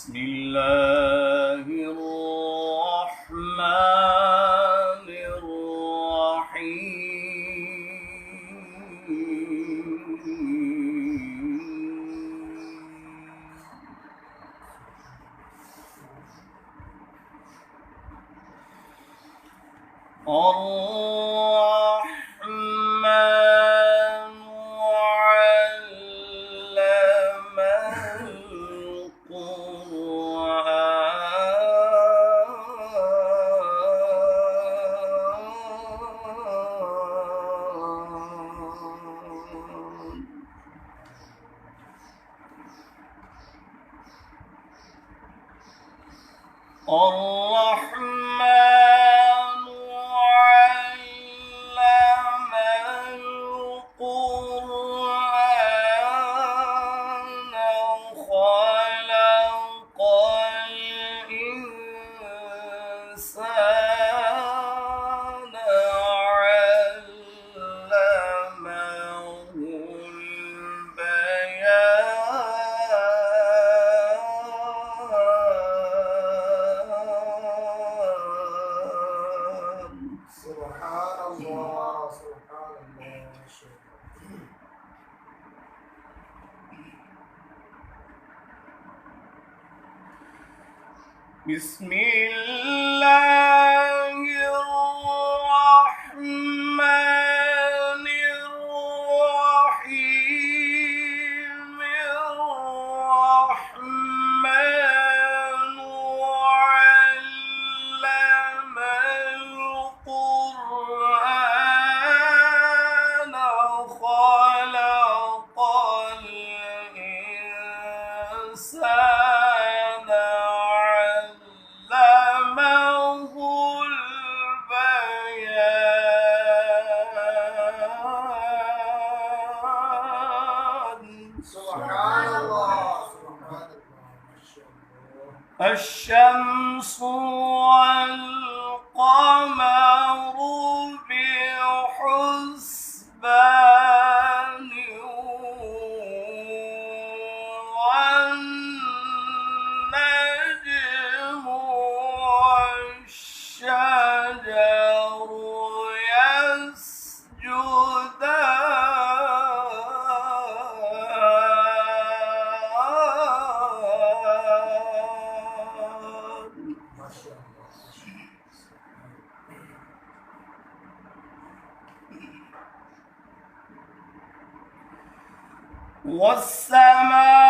بسم الله الرحمن الرحيم الرحمن علم القرآن خلق الإنسان علمه البيان. سبحان الله سبحان الله. بسم الله الرحمن الرحيم الرحمن علم القرآن خلق الإنسان علمه البيان. سبحان الله سبحان الله. ما شاء الله. الشمس والقمر بحسبان والنجم والشجر يسجدان. ما شاء الله. والسماء